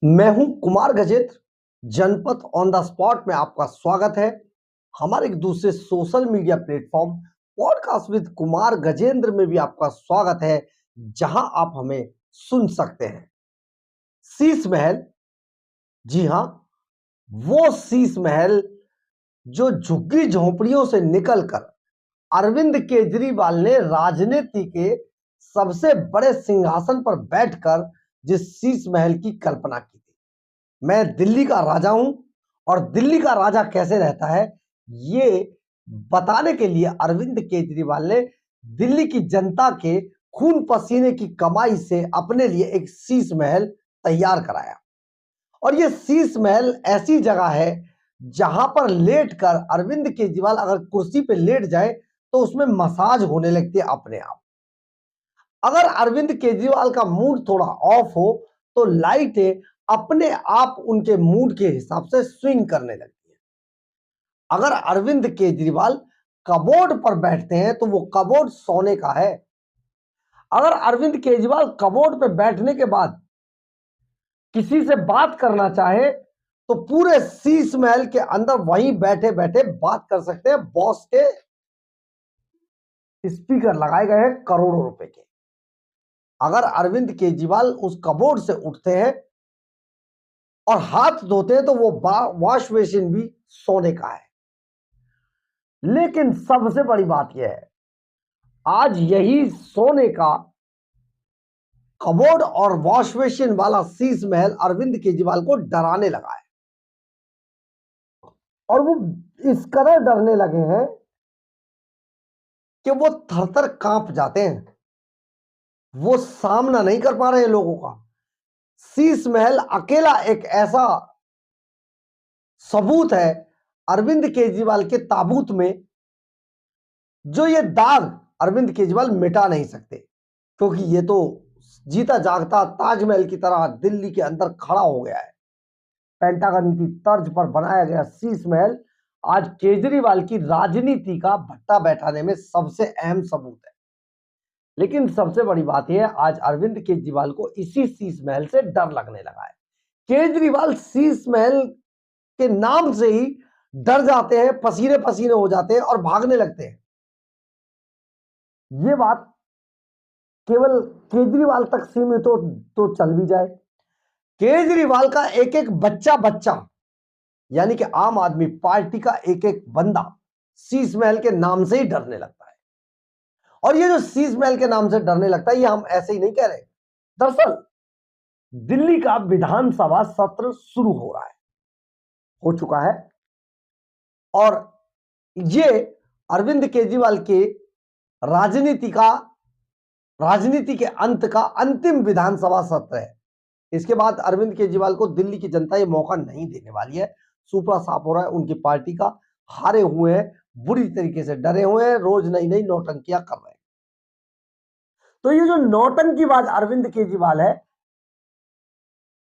मैं हूं कुमार गजेत्र। जनपद ऑन द स्पॉट में आपका स्वागत है। हमारे एक दूसरे social media platform podcast with Kumar Gajendra में भी आपका स्वागत है, जहां आप हमें सुन सकते हैं। शीश महल, जी हां, वो शीश महल जो झुग्गी झोंपड़ियों से निकलकर अरविंद केजरीवाल ने राजनीति के सबसे बड़े सिंहासन पर बैठकर जिस शीश महल की कल्पना की थी। मैं दिल्ली का राजा हूं और दिल्ली का राजा कैसे रहता है, ये बताने के लिए अरविंद केजरीवाल ने दिल्ली की जनता के खून पसीने की कमाई से अपने लिए एक शीश महल तैयार कराया। और ये शीश महल ऐसी जगह है जहां पर लेटकर अरविंद केजरीवाल अगर कुर्सी पे लेट जाए तो उसमें मसाज होने लगती है अपने आप। अगर अरविंद केजरीवाल का मूड थोड़ा ऑफ हो तो लाइटें अपने आप उनके मूड के हिसाब से स्विंग करने लगती है। अगर अरविंद केजरीवाल कबोर्ड पर बैठते हैं तो वो कबोर्ड सोने का है। अगर अरविंद केजरीवाल कबोर्ड पर बैठने के बाद किसी से बात करना चाहे तो पूरे शीश महल के अंदर वहीं बैठे बैठे बात कर सकते हैं। बॉस के स्पीकर लगाए गए हैं करोड़ों रुपए के। अगर अरविंद केजरीवाल उस कबोर्ड से उठते हैं और हाथ धोते हैं तो वो वॉश बेसिन भी सोने का है। लेकिन सबसे बड़ी बात यह है, आज यही सोने का कबोर्ड और वॉश बेसिन वाला शीश महल अरविंद केजरीवाल को डराने लगा है। और वो इस कदर डरने लगे हैं कि वो थर थर कांप जाते हैं। वो सामना नहीं कर पा रहे हैं लोगों का। शीश महल अकेला एक ऐसा सबूत है अरविंद केजरीवाल के ताबूत में, जो ये दाग अरविंद केजरीवाल मिटा नहीं सकते, क्योंकि ये तो जीता जागता ताजमहल की तरह दिल्ली के अंदर खड़ा हो गया है। पेंटागन की तर्ज पर बनाया गया शीश महल आज केजरीवाल की राजनीति का भट्टा बैठाने में सबसे अहम सबूत है। लेकिन सबसे बड़ी बात यह है, आज अरविंद केजरीवाल को इसी शीश महल से डर लगने लगा है। केजरीवाल शीश महल के नाम से ही डर जाते हैं, पसीने पसीने हो जाते हैं और भागने लगते हैं। ये बात केवल केजरीवाल तक सीमित हो तो चल भी जाए। केजरीवाल का एक एक बच्चा बच्चा, यानी कि आम आदमी पार्टी का एक एक बंदा शीश महल के नाम से ही डरने लगता है। और ये जो शीश महल के नाम से डरने लगता है, ये हम ऐसे ही नहीं कह रहे। दरअसल दिल्ली का विधानसभा सत्र शुरू हो चुका है और ये अरविंद केजरीवाल के राजनीति के अंत का अंतिम विधानसभा सत्र है। इसके बाद अरविंद केजरीवाल को दिल्ली की जनता ये मौका नहीं देने वाली है। सुपड़ा साफ हो रहा है उनकी पार्टी का। हारे हुए हैं, बुरी तरीके से डरे हुए हैं, रोज नई नई नौटंकियां कर रहे हैं। तो ये जो नौटंकीबाज अरविंद केजरीवाल है,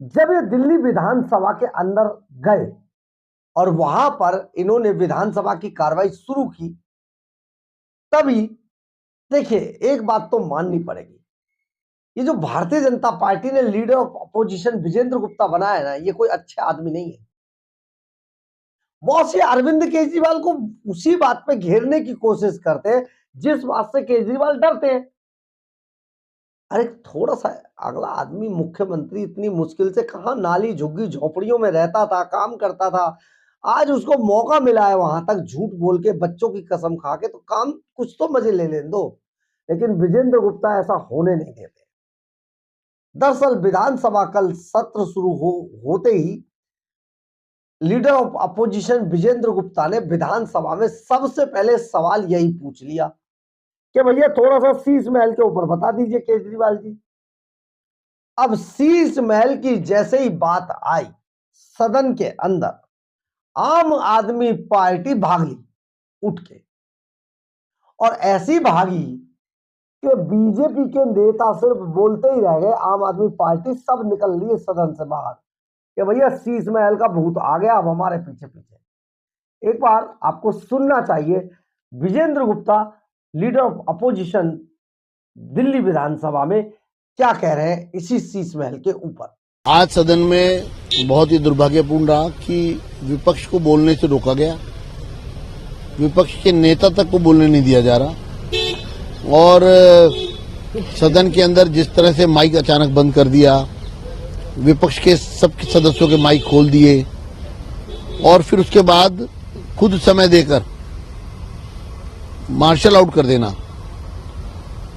जब ये दिल्ली विधानसभा के अंदर गए और वहां पर इन्होंने विधानसभा की कार्रवाई शुरू की, तभी देखिए एक बात तो माननी पड़ेगी, ये जो भारतीय जनता पार्टी ने leader of opposition Vijender Gupta बनाया ना, ये कोई अच्छे आदमी नहीं है। बॉस ये अरविंद केजरीवाल को उसी बात पे घेरने की कोशिश करते हैं जिस बात से केजरीवाल डरते हैं। अरे थोड़ा सा अगला आदमी मुख्यमंत्री इतनी मुश्किल से कहां नाली झुग्गी झोपड़ियों में रहता था, काम करता था, आज उसको मौका मिला है वहां तक झूठ बोल के, बच्चों की कसम खा के, तो काम कुछ तो मजे ले लेने दो। लेकिन विजेंद्र गुप्ता ऐसा होने नहीं देते। दरअसल विधानसभा कल सत्र शुरू होते ही leader of opposition Vijender Gupta ने विधानसभा में सबसे पहले सवाल यही पूछ लिया कि भैया थोड़ा सा शीश महल के ऊपर बता दीजिए केजरीवाल जी। अब शीश महल की जैसे ही बात आई सदन के अंदर, आम आदमी पार्टी भाग ली उठ के, और ऐसी भागी कि बीजेपी के नेता सिर्फ बोलते ही रह गए, आम आदमी पार्टी सब निकल लिए सदन से बाहर कि भैया शीश महल का भूत आ गया, अब हमारे पीछे पीछे। एक बार आपको सुनना चाहिए Vijender Gupta leader of opposition Delhi Vidhan Sabha में क्या कह रहे हैं इसी शीश महल के ऊपर। आज सदन में बहुत ही दुर्भाग्यपूर्ण रहा कि विपक्ष को बोलने से रोका गया, विपक्ष के नेता तक को बोलने नहीं दिया जा रहा और सदन के अंदर जिस तरह से माइक अचानक बंद कर दिया, विपक्ष के सब सदस्यों के माइक खोल दिए और फिर उसके बाद खुद समय देकर मार्शल आउट कर देना,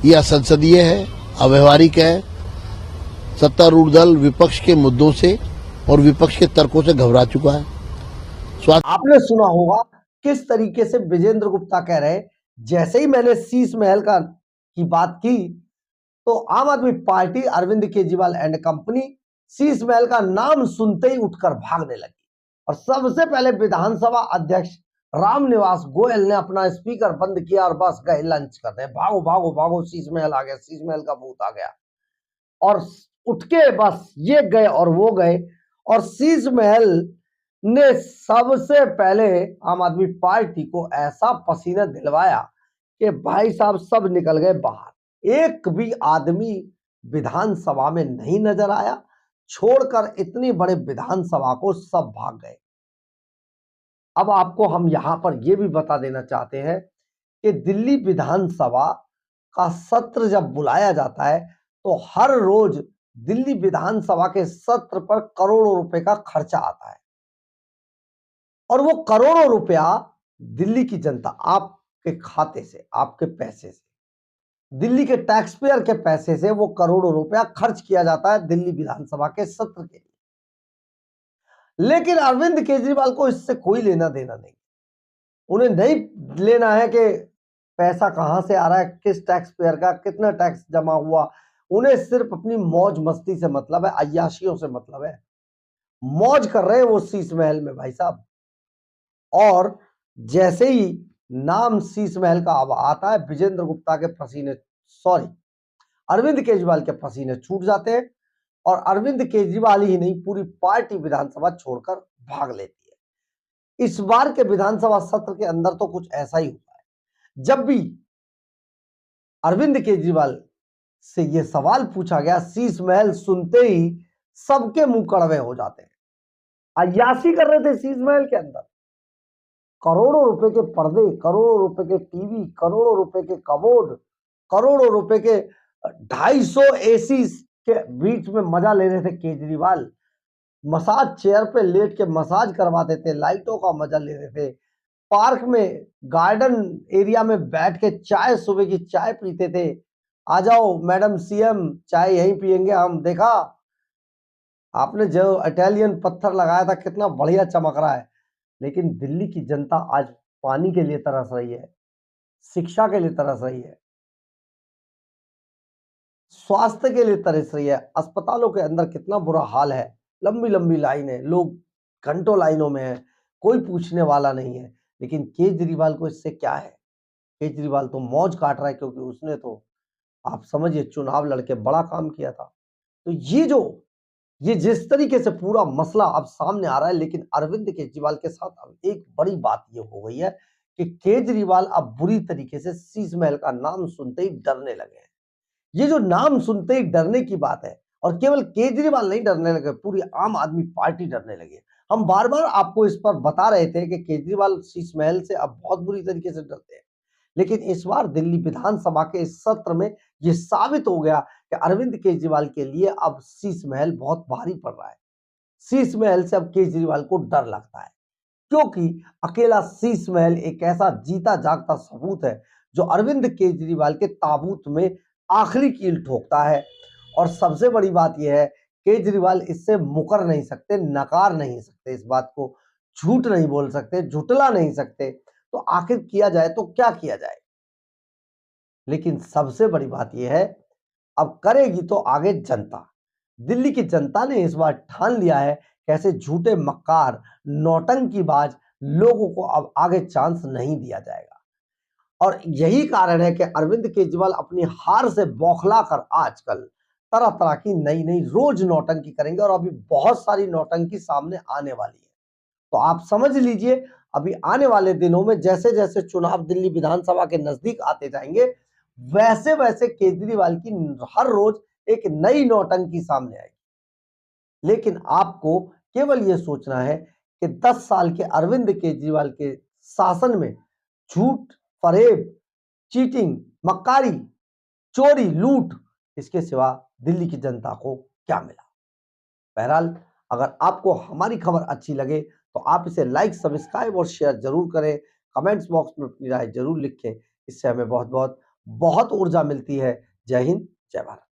यह असंसदीय है, अव्यवहारिक है। सत्तारूढ़ दल विपक्ष के मुद्दों से और विपक्ष के तर्कों से घबरा चुका है। आपने सुना होगा किस तरीके से विजेंद्र गुप्ता कह रहे हैं, जैसे ही मैंने शीश महल की बात की तो आम आदमी पार्टी, अरविंद केजरीवाल एंड कंपनी शीश महल का नाम सुनते ही उठकर भागने लगी और सबसे पहले विधानसभा अध्यक्ष रामनिवास गोयल ने अपना स्पीकर बंद किया और बस गए लंच करने। भागो भागो भागो, शीश महल आ गया, शीश महल का भूत आ गया। और उठ के बस ये गए और वो गए और शीश महल ने सबसे पहले आम आदमी पार्टी को ऐसा पसीना दिलवाया कि भाई साहब सब निकल गए बाहर। एक भी आदमी विधानसभा में नहीं नजर आया, छोड़कर इतनी बड़े विधानसभा को सब भाग गए। अब आपको हम यहां पर यह भी बता देना चाहते हैं कि दिल्ली विधानसभा का सत्र जब बुलाया जाता है तो हर रोज दिल्ली विधानसभा के सत्र पर करोड़ों रुपए का खर्चा आता है और वो करोड़ों रुपया दिल्ली की जनता, आपके खाते से, आपके पैसे से, दिल्ली के टैक्स पेयर के पैसे से वो करोड़ों रुपया खर्च किया जाता है दिल्ली विधानसभा के सत्र के लिए। लेकिन अरविंद केजरीवाल को इससे कोई लेना देना नहीं। उन्हें नहीं लेना है कि पैसा कहां से आ रहा है, किस टैक्स पेयर का कितना टैक्स जमा हुआ। उन्हें सिर्फ अपनी मौज मस्ती से मतलब है, अय्याशियों से मतलब है। मौज कर रहे हैं वो शीश महल में भाई साहब। और जैसे ही नाम शीश महल का अब आता है, विजेंद्र गुप्ता के पसीने, अरविंद केजरीवाल के पसीने छूट जाते हैं और अरविंद केजरीवाल ही नहीं, पूरी पार्टी विधानसभा छोड़कर भाग लेती है। इस बार के विधानसभा सत्र के अंदर तो कुछ ऐसा ही हुआ है। जब भी अरविंद केजरीवाल से यह सवाल पूछा गया, शीश महल सुनते ही सबके मुंह कड़वे हो जाते हैं। अय्याशी कर रहे थे शीश महल के अंदर, करोड़ों रुपए के पर्दे, करोड़ों रुपए के टीवी, करोड़ों रुपए के कबोर्ड, करोड़ों रुपए के 250 एसी के बीच में मजा ले रहे थे केजरीवाल। मसाज चेयर पे लेट के मसाज करवाते थे, लाइटों का मजा ले रहे थे, पार्क में गार्डन एरिया में बैठ के चाय, सुबह की चाय पीते थे। आ जाओ मैडम सीएम, चाय यहीं पियेंगे हम। देखा आपने जो इटालियन पत्थर लगाया था कितना बढ़िया चमक रहा है। लेकिन दिल्ली की जनता आज पानी के लिए तरस रही है, शिक्षा के लिए तरस रही है, स्वास्थ्य के लिए तरस रही है। अस्पतालों के अंदर कितना बुरा हाल है, लंबी लंबी लाइनें, लोग घंटों लाइनों में है, कोई पूछने वाला नहीं है। लेकिन केजरीवाल को इससे क्या है? केजरीवाल तो मौज काट रहा है क्योंकि उसने तो, आप समझिए, चुनाव लड़के बड़ा काम किया था। तो ये जिस तरीके से पूरा मसला अब सामने आ रहा है, लेकिन अरविंद केजरीवाल के साथ अब एक बड़ी बात ये हो गई है कि केजरीवाल अब बुरी तरीके से शीश महल का नाम सुनते ही डरने लगे हैं। ये जो नाम सुनते ही डरने की बात है, और केवल केजरीवाल नहीं डरने लगे, पूरी आम आदमी पार्टी डरने लगी। हम बार बार आपको इस पर बता रहे थे कि केजरीवाल शीश महल से अब बहुत बुरी तरीके से डरते हैं, लेकिन इस बार दिल्ली विधानसभा के इस सत्र में यह साबित हो गया कि अरविंद केजरीवाल के लिए अब शीश महल बहुत भारी पड़ रहा है। शीश महल से अब केजरीवाल को डर लगता है, क्योंकि अकेला शीश महल एक ऐसा जीता जागता सबूत है जो अरविंद केजरीवाल के ताबूत में आखिरी कील ठोकता है। और सबसे बड़ी बात यह है, केजरीवाल इससे मुकर नहीं सकते, नकार नहीं सकते इस बात को, झूठ नहीं बोल सकते, झुटला नहीं सकते। तो आखिर किया जाए तो क्या किया जाए? लेकिन सबसे बड़ी बात यह है, अब करेगी तो आगे जनता। दिल्ली की जनता ने इस बार ठान लिया है कि ऐसे झूठे मक्कार, नौटंकीबाज लोगों को अब आगे चांस नहीं दिया जाएगा। और यही कारण है कि अरविंद केजरीवाल अपनी हार से बौखला कर आजकल तरह तरह की नई नई रोज नौटंकी करेंगे और अभी बहुत सारी नौटंकी सामने आने वाली है। तो आप समझ लीजिए, अभी आने वाले दिनों में जैसे जैसे चुनाव दिल्ली विधानसभा के नजदीक आते जाएंगे, वैसे वैसे केजरीवाल की हर रोज एक नई नौटंकी सामने आएगी। लेकिन आपको केवल ये सोचना है कि 10 साल के अरविंद केजरीवाल के शासन में झूठ, फरेब, चीटिंग, मक्कारी, चोरी, लूट, इसके सिवा दिल्ली की जनता को क्या मिला। बहरहाल, अगर आपको हमारी खबर अच्छी लगे तो आप इसे लाइक, सब्सक्राइब और शेयर जरूर करें। कमेंट्स बॉक्स में अपनी राय जरूर लिखें। इससे हमें बहुत ऊर्जा मिलती है। जय हिंद, जय भारत।